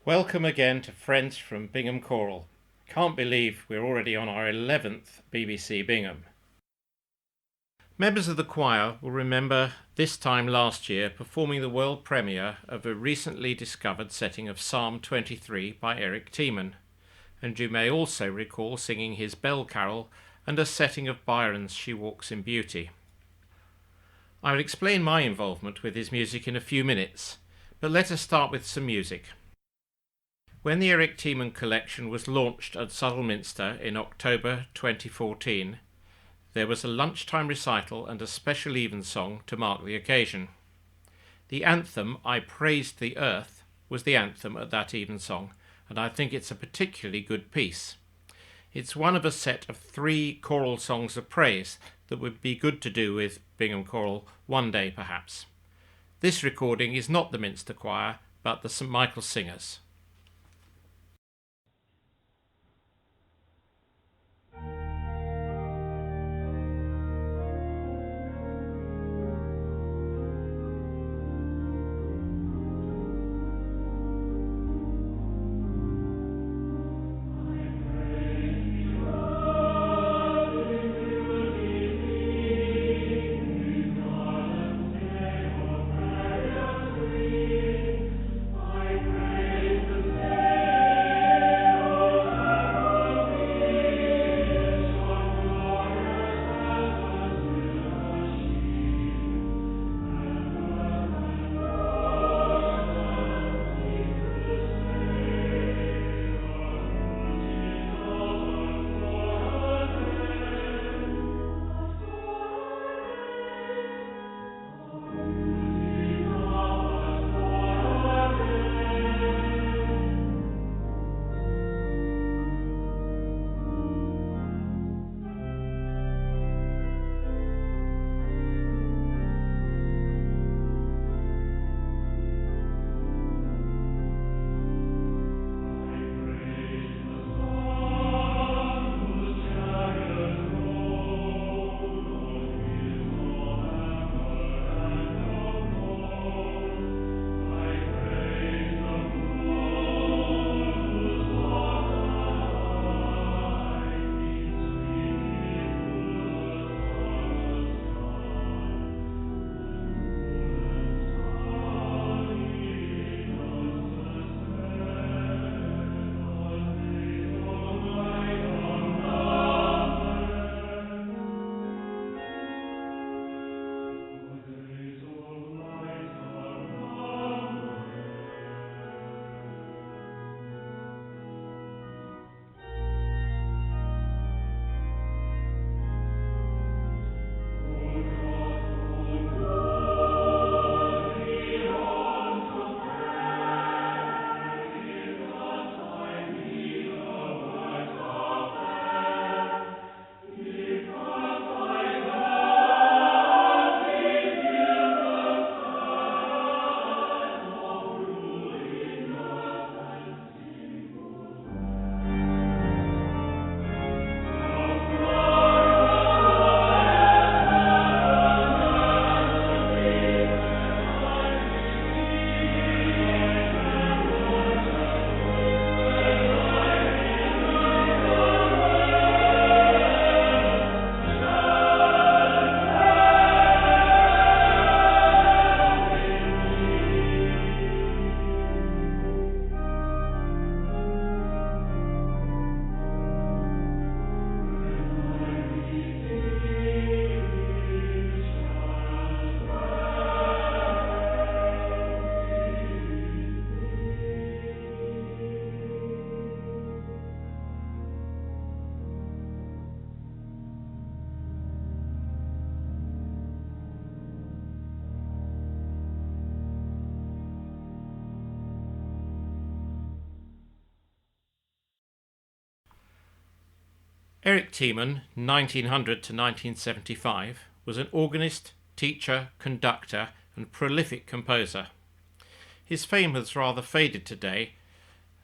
Welcome again to Friends from Bingham Choral. Can't believe we're already on our 11th BBC Bingham. Members of the choir will remember this time last year performing the world premiere of a recently discovered setting of Psalm 23 by Eric Thiman, and you may also recall singing his Bell Carol and a setting of Byron's She Walks in Beauty. I will explain my involvement with his music in a few minutes, but let us start with some music. When the Eric Thiman collection was launched at Minster in October 2014, there was a lunchtime recital and a special evensong to mark the occasion. The anthem, I Praised the Earth, was the anthem at that evensong, and I think it's a particularly good piece. It's one of a set of 3 choral songs of praise that would be good to do with Bingham Choral one day perhaps. This recording is not the Minster Choir, but the St Michael Singers. Eric Thiman, 1900 to 1975, was an organist, teacher, conductor and prolific composer. His fame has rather faded today,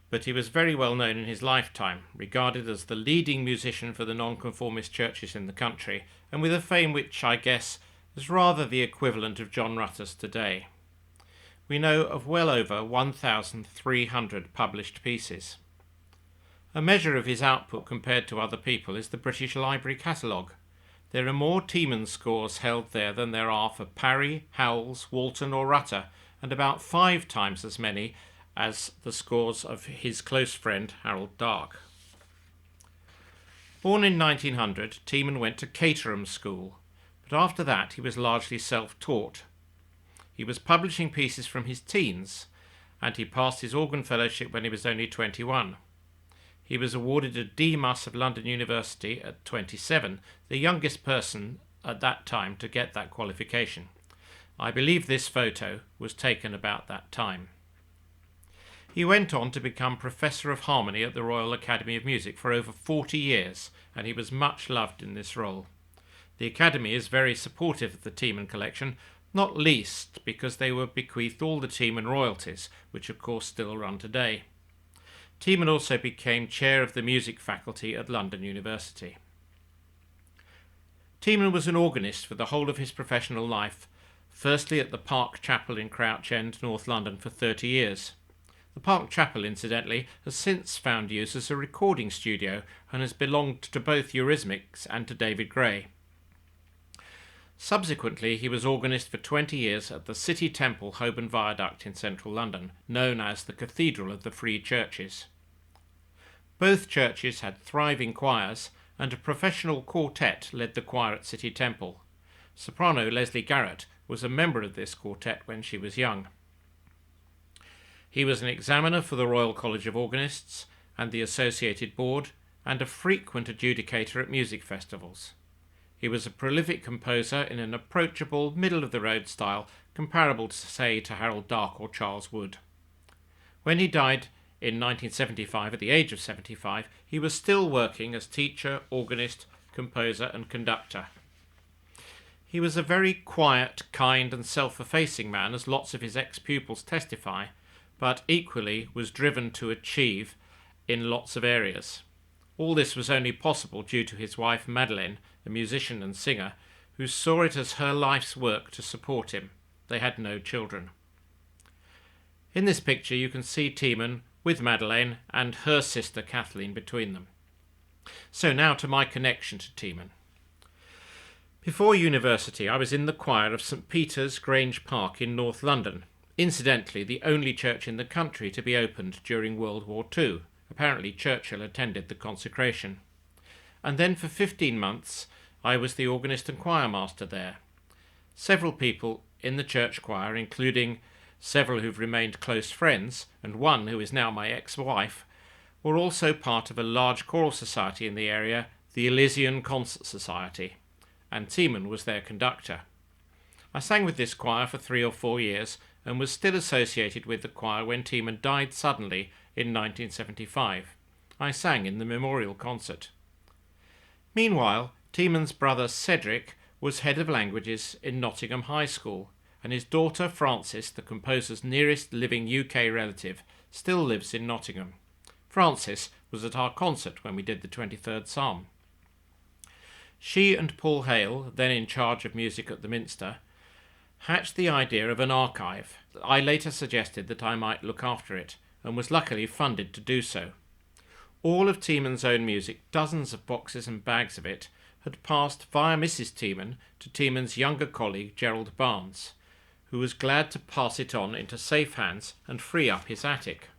but he was very well known in his lifetime, regarded as the leading musician for the nonconformist churches in the country, and with a fame which, I guess, is rather the equivalent of John Rutter's today. we know of well over 1,300 published pieces. A measure of his output compared to other people is the British Library Catalogue. There are more Thiman scores held there than there are for Parry, Howells, Walton or Rutter, and about 5 times as many as the scores of his close friend Harold Darke. Born in 1900, Thiman went to Caterham School, but after that he was largely self-taught. He was publishing pieces from his teens, and he passed his organ fellowship when he was only 21. He was awarded a D.Mus of London University at 27, the youngest person at that time to get that qualification. I believe this photo was taken about that time. He went on to become Professor of Harmony at the Royal Academy of Music for over 40 years, and he was much loved in this role. The Academy is very supportive of the Thiman collection, not least because they were bequeathed all the Thiman royalties, which of course still run today. Thiman also became chair of the music faculty at London University. Thiman was an organist for the whole of his professional life, firstly at the Park Chapel in Crouch End, North London, for 30 years. The Park Chapel, incidentally, has since found use as a recording studio and has belonged to both Eurythmics and to David Gray. Subsequently, he was organist for 20 years at the City Temple, Holborn Viaduct in central London, known as the Cathedral of the Free Churches. Both churches had thriving choirs, and a professional quartet led the choir at City Temple. Soprano Leslie Garrett was a member of this quartet when she was young. He was an examiner for the Royal College of Organists and the Associated Board, and a frequent adjudicator at music festivals. He was a prolific composer in an approachable, middle-of-the-road style comparable, say, to Harold Darke or Charles Wood. When he died in 1975, at the age of 75, he was still working as teacher, organist, composer and conductor. He was a very quiet, kind and self-effacing man, as lots of his ex-pupils testify, but equally was driven to achieve in lots of areas. All this was only possible due to his wife Madeleine, a musician and singer, who saw it as her life's work to support him. They had no children. In this picture you can see Thiman with Madeleine and her sister Kathleen between them. So now to my connection to Thiman. Before university I was in the choir of St Peter's, Grange Park in North London, incidentally the only church in the country to be opened during World War II. Apparently Churchill attended the consecration. And then for 15 months I was the organist and choir master there. Several people in the church choir, including several who've remained close friends, and one who is now my ex-wife, were also part of a large choral society in the area, the Elysian Concert Society, and Thiman was their conductor. I sang with this choir for 3 or 4 years and was still associated with the choir when Thiman died suddenly in 1975. I sang in the memorial concert. Meanwhile, Thiman's brother Cedric was head of languages in Nottingham High School, and his daughter Frances, the composer's nearest living UK relative, still lives in Nottingham. Frances was at our concert when we did the 23rd Psalm. She and Paul Hale, then in charge of music at the Minster, hatched the idea of an archive. I later suggested that I might look after it, and was luckily funded to do so. All of Thiman's own music, dozens of boxes and bags of it, had passed via Mrs. Thiman to Thiman's younger colleague Gerald Barnes, who was glad to pass it on into safe hands and free up his attic.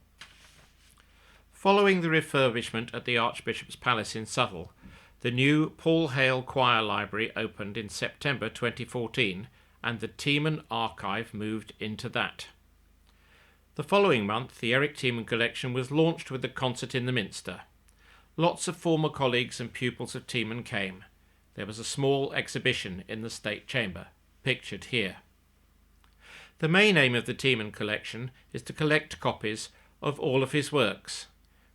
Following the refurbishment at the Archbishop's Palace in Southall, the new Paul Hale Choir Library opened in September 2014, and the Thiman archive moved into that. The following month, the Eric Thiman collection was launched with a concert in the Minster. Lots of former colleagues and pupils of Thiman came. There was a small exhibition in the State Chamber, pictured here. The main aim of the Thiman collection is to collect copies of all of his works.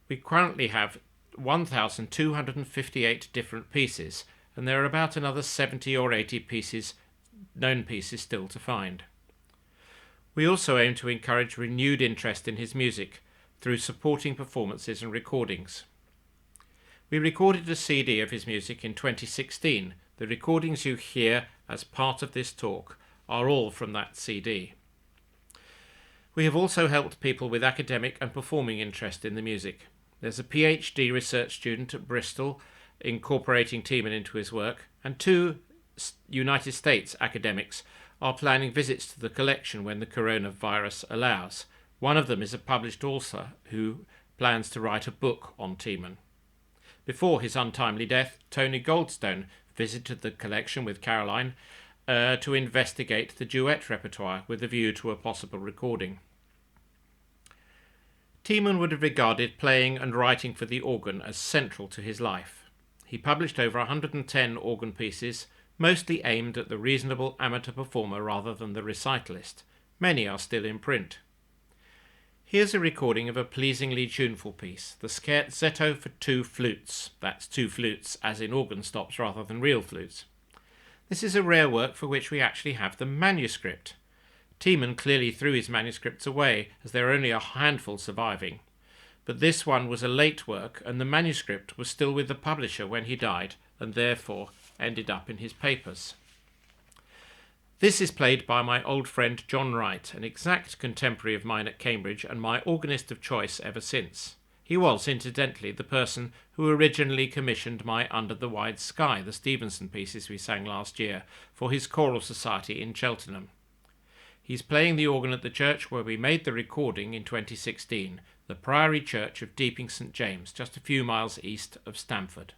We currently have 1,258 different pieces, and there are about another 70 or 80 known pieces still to find. We also aim to encourage renewed interest in his music through supporting performances and recordings. We recorded a CD of his music in 2016. The recordings you hear as part of this talk are all from that CD. We have also helped people with academic and performing interest in the music. There's a PhD research student at Bristol incorporating Thiman into his work, and 2 United States academics are planning visits to the collection when the coronavirus allows. One of them is a published author who plans to write a book on Thiman. Before his untimely death, Tony Goldstone visited the collection with Caroline to investigate the duet repertoire with a view to a possible recording. Thiman would have regarded playing and writing for the organ as central to his life. He published over 110 organ pieces, mostly aimed at the reasonable amateur performer rather than the recitalist. Many are still in print. Here's a recording of a pleasingly tuneful piece, the Scherzetto for 2 flutes. That's 2 flutes, as in organ stops rather than real flutes. This is a rare work for which we actually have the manuscript. Thiman clearly threw his manuscripts away, as there are only a handful surviving. But this one was a late work, and the manuscript was still with the publisher when he died, and therefore ended up in his papers. This is played by my old friend John Wright, an exact contemporary of mine at Cambridge and my organist of choice ever since. He was, incidentally, the person who originally commissioned my Under the Wide Sky, the Stevenson pieces we sang last year, for his choral society in Cheltenham. He's playing the organ at the church where we made the recording in 2016, the Priory Church of Deeping St James, just a few miles east of Stamford.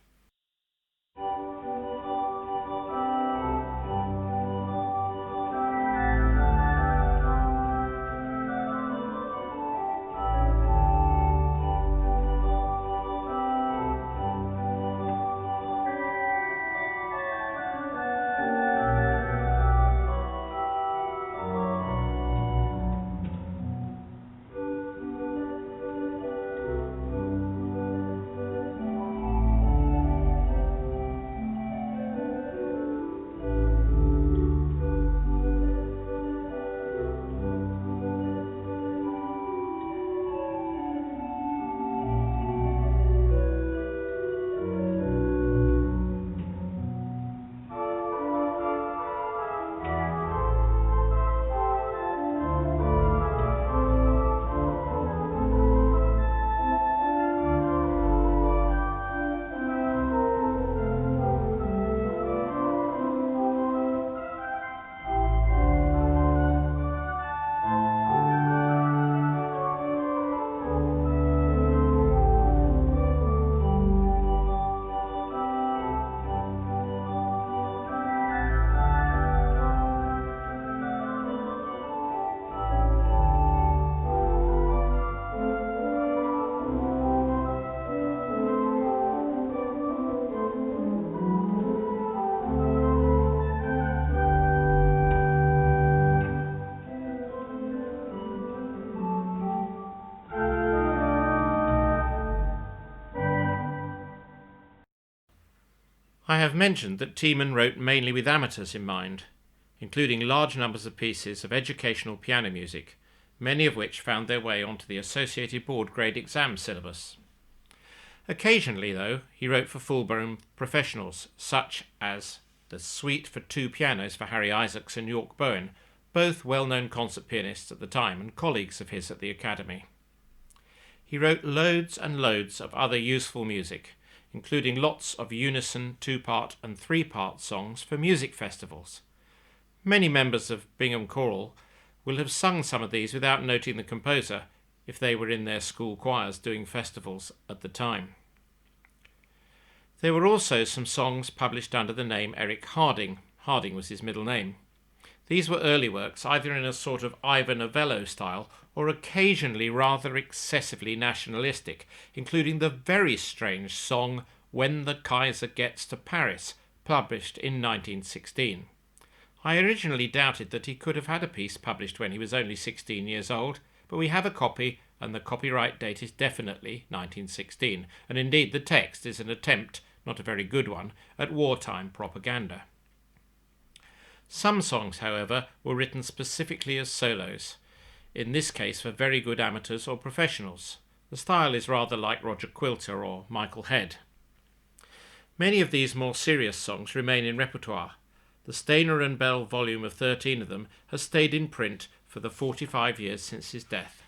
I have mentioned that Thiman wrote mainly with amateurs in mind, including large numbers of pieces of educational piano music, many of which found their way onto the Associated Board Grade Exam syllabus. Occasionally, though, he wrote for full-blown professionals, such as the Suite for 2 pianos for Harry Isaacs and York Bowen, both well-known concert pianists at the time and colleagues of his at the Academy. He wrote loads and loads of other useful music, including lots of unison 2-part and 3-part songs for music festivals. Many members of Bingham Choral will have sung some of these without noting the composer if they were in their school choirs doing festivals at the time. There were also some songs published under the name Eric Harding. Harding was his middle name. These were early works, either in a sort of Ivor Novello style or occasionally rather excessively nationalistic, including the very strange song When the Kaiser Gets to Paris, published in 1916. I originally doubted that he could have had a piece published when he was only 16 years old, but we have a copy, and the copyright date is definitely 1916, and indeed the text is an attempt, not a very good one, at wartime propaganda. Some songs, however, were written specifically as solos, in this case for very good amateurs or professionals. The style is rather like Roger Quilter or Michael Head. Many of these more serious songs remain in repertoire. The Stainer and Bell volume of 13 of them has stayed in print for the 45 years since his death,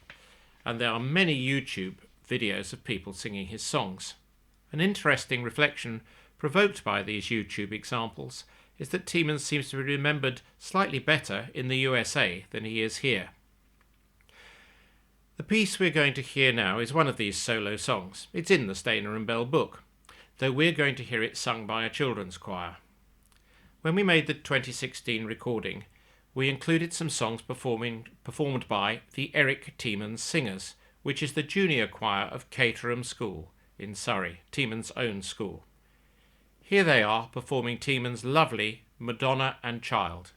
and there are many YouTube videos of people singing his songs. An interesting reflection provoked by these YouTube examples is that Thiman seems to be remembered slightly better in the USA than he is here. The piece we're going to hear now is one of these solo songs. It's in the Stainer and Bell book, though we're going to hear it sung by a children's choir. When we made the 2016 recording, we included some songs performed by the Eric Thiman Singers, which is the junior choir of Caterham School in Surrey, Thiman's own school. Here they are performing Thiman's lovely Madonna and Child.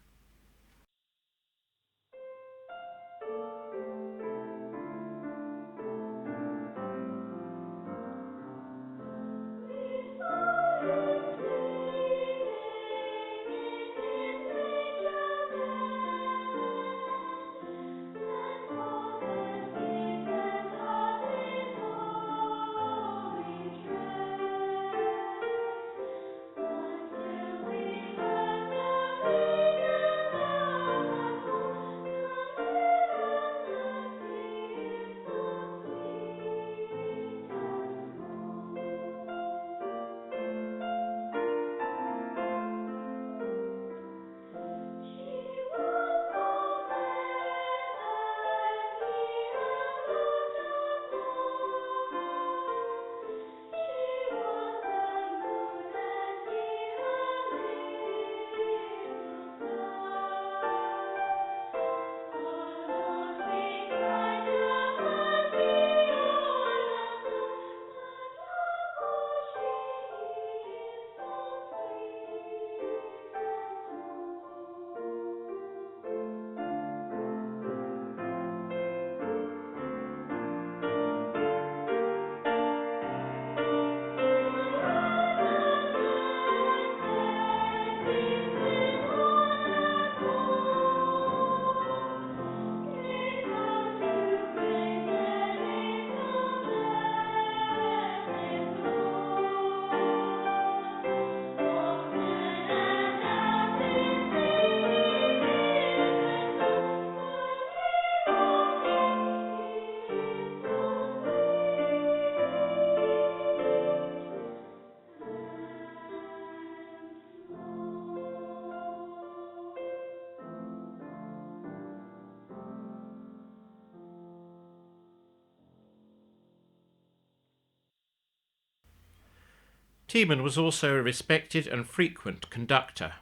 Thiman was also a respected and frequent conductor.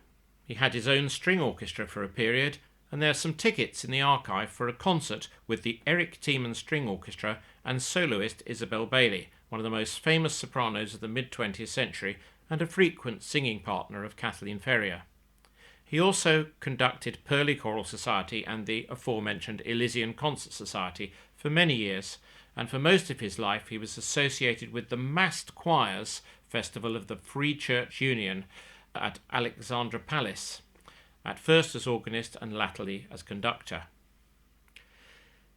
He had his own string orchestra for a period, and there are some tickets in the archive for a concert with the Eric Thiman String Orchestra and soloist Isabel Bailey, one of the most famous sopranos of the mid-20th century and a frequent singing partner of Kathleen Ferrier. He also conducted Purley Choral Society and the aforementioned Elysian Concert Society for many years, and for most of his life he was associated with the Massed Choirs Festival of the Free Church Union at Alexandra Palace, at first as organist and latterly as conductor.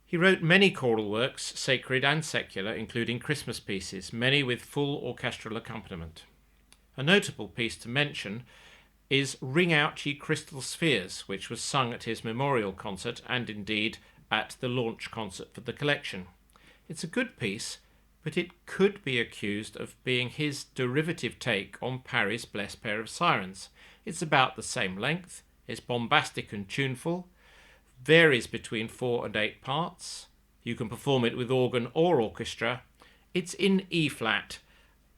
He wrote many choral works, sacred and secular, including Christmas pieces, many with full orchestral accompaniment. A notable piece to mention is Ring Out Ye Crystal Spheres, which was sung at his memorial concert and indeed at the launch concert for the collection. It's a good piece, but it could be accused of being his derivative take on Parry's Blessed Pair of Sirens. It's about the same length, it's bombastic and tuneful, varies between 4 and 8 parts. You can perform it with organ or orchestra. It's in E-flat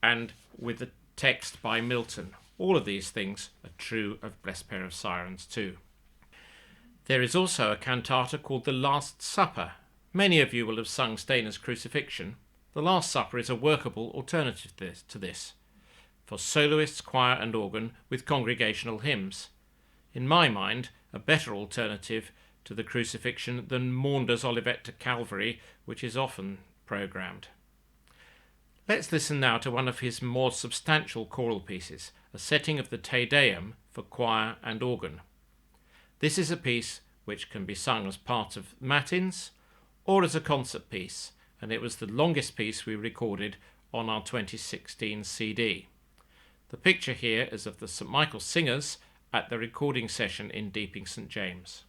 and with the text by Milton. All of these things are true of Blessed Pair of Sirens too. There is also a cantata called The Last Supper. Many of you will have sung Stainer's Crucifixion. The Last Supper is a workable alternative to this, for soloists, choir and organ with congregational hymns. In my mind, a better alternative to the Crucifixion than Maunder's Olivet to Calvary, which is often programmed. Let's listen now to one of his more substantial choral pieces, a setting of the Te Deum for choir and organ. This is a piece which can be sung as part of matins or as a concert piece, and it was the longest piece we recorded on our 2016 CD. The picture here is of the St Michael Singers at the recording session in Deeping St James.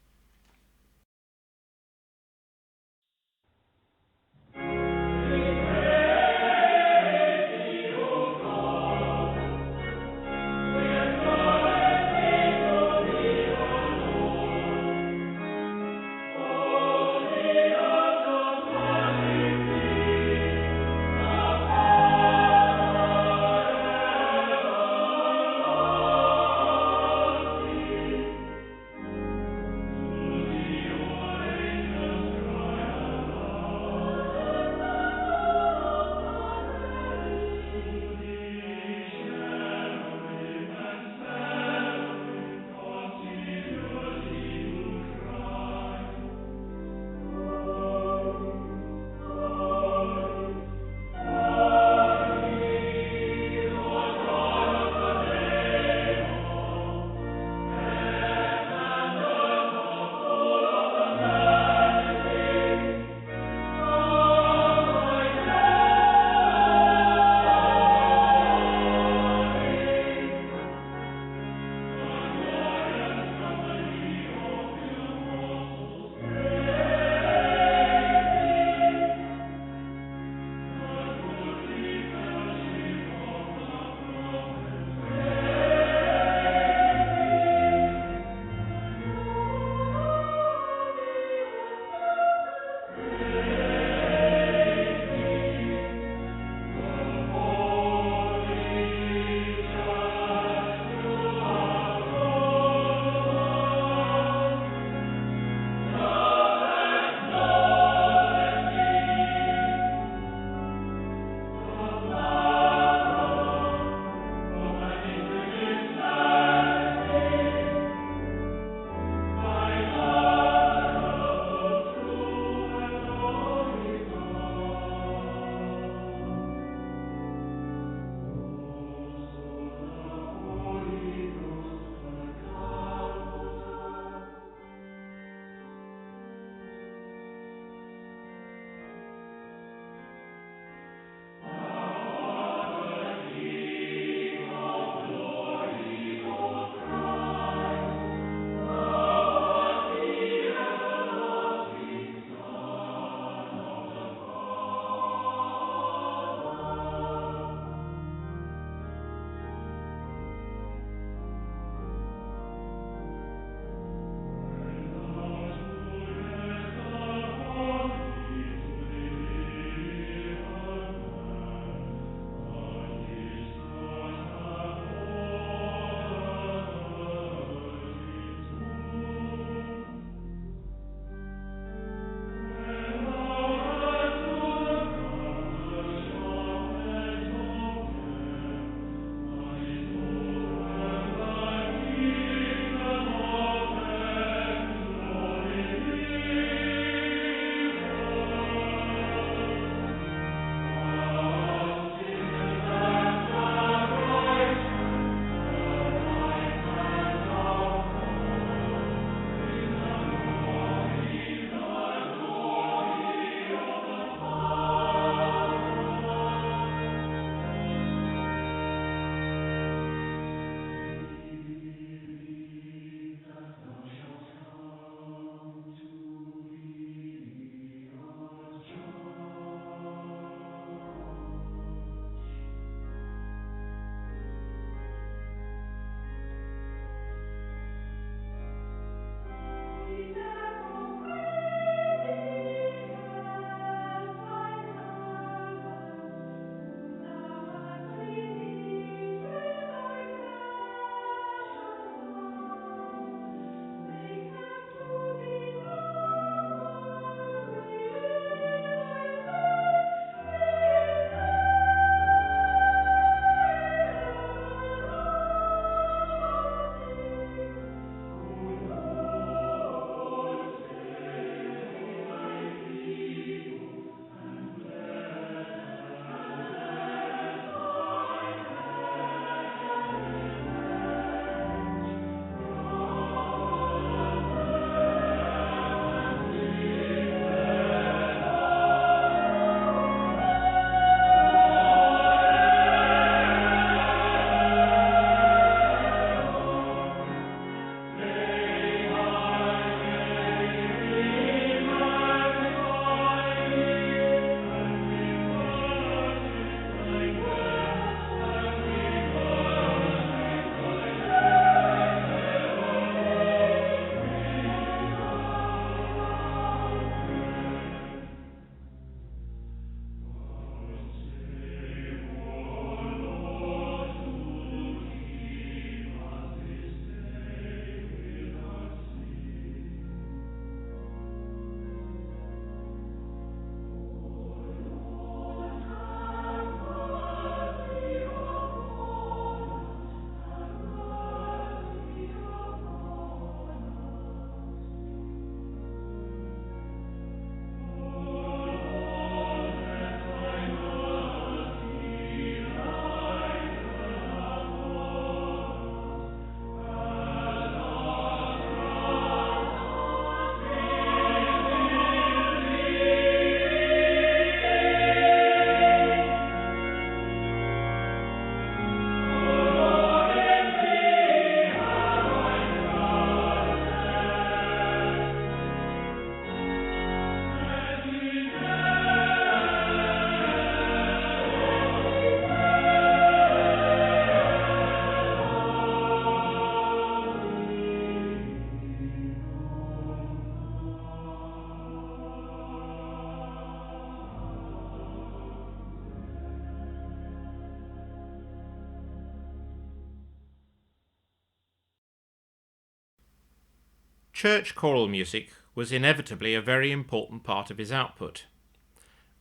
Church choral music was inevitably a very important part of his output.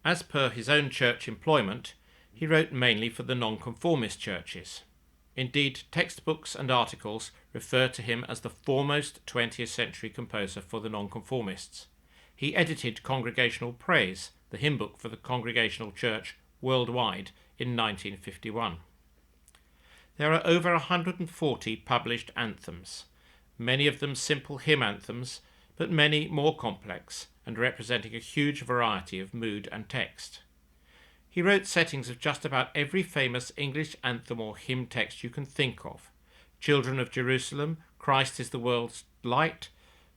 As per his own church employment, he wrote mainly for the nonconformist churches. Indeed, textbooks and articles refer to him as the foremost 20th century composer for the nonconformists. He edited Congregational Praise, the hymn book for the Congregational Church worldwide, in 1951. There are over 140 published anthems, many of them simple hymn anthems, but many more complex and representing a huge variety of mood and text. He wrote settings of just about every famous English anthem or hymn text you can think of. Children of Jerusalem, Christ is the world's light,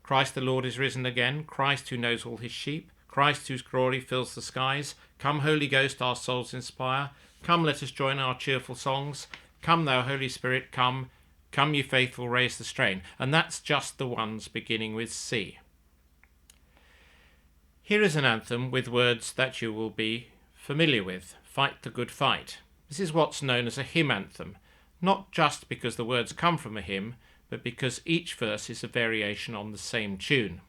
Christ the Lord is risen again, Christ who knows all his sheep, Christ whose glory fills the skies, come Holy Ghost our souls inspire, come let us join our cheerful songs, come thou Holy Spirit come, come ye faithful raise the strain, and that's just the ones beginning with C. Here is an anthem with words that you will be familiar with, Fight the Good Fight. This is what's known as a hymn anthem, not just because the words come from a hymn, but because each verse is a variation on the same tune.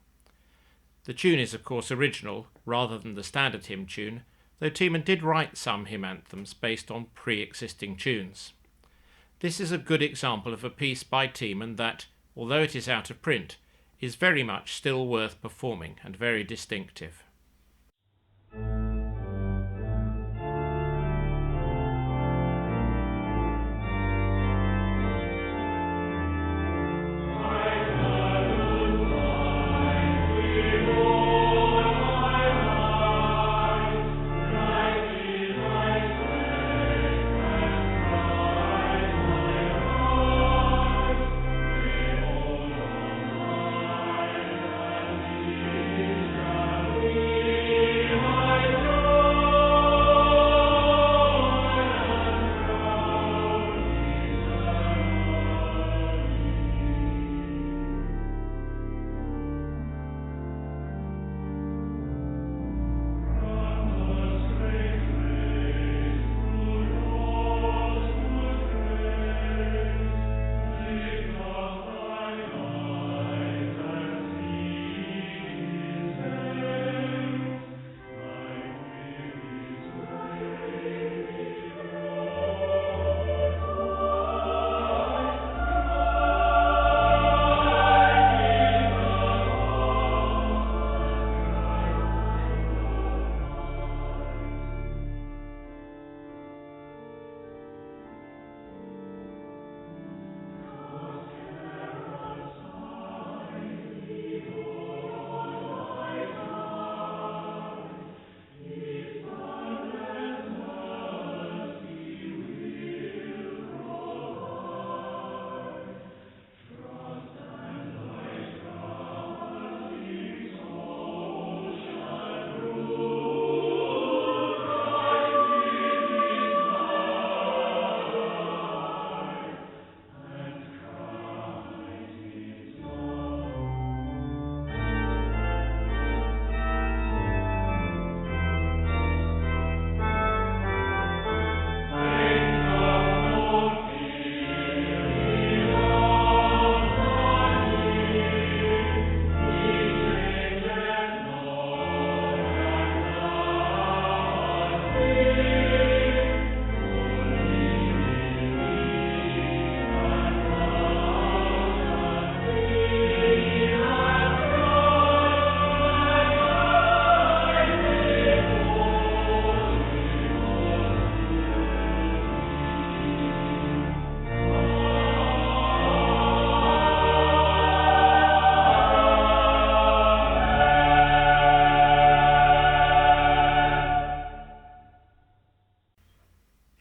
The tune is of course original, rather than the standard hymn tune, though Thiman did write some hymn anthems based on pre-existing tunes. This is a good example of a piece by Thiman that, although it is out of print, is very much still worth performing and very distinctive.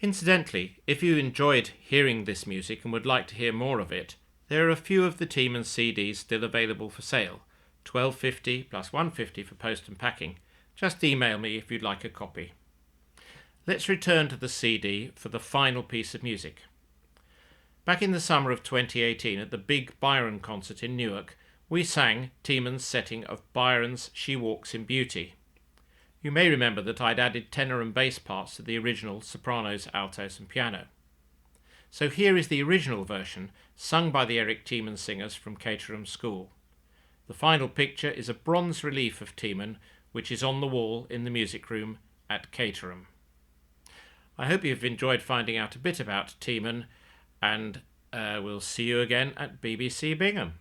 Incidentally, if you enjoyed hearing this music and would like to hear more of it, there are a few of the Thiman CDs still available for sale, $12.50 plus $1.50 for post and packing. Just email me if you'd like a copy. Let's return to the CD for the final piece of music. Back in the summer of 2018 at the big Byron concert in Newark, we sang Thiman's setting of Byron's She Walks in Beauty. You may remember that I'd added tenor and bass parts to the original sopranos, altos and piano. So here is the original version, sung by the Eric Thiman singers from Caterham School. The final picture is a bronze relief of Thiman, which is on the wall in the music room at Caterham. I hope you've enjoyed finding out a bit about Thiman, and we'll see you again at BBC Bingham.